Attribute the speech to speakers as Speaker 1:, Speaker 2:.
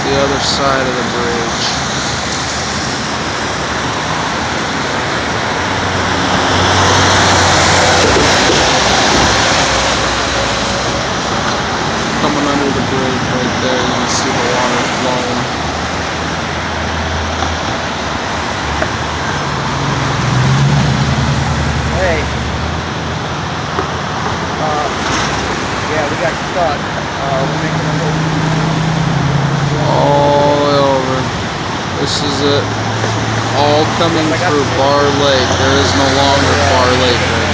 Speaker 1: the other side of the bridge. Coming under the bridge right there, you can see the water flowing.
Speaker 2: Hey. Yeah, we got stuck. We're making a
Speaker 1: All the way over. This is it. All coming through Bar Lake. There is no longer Bar Lake right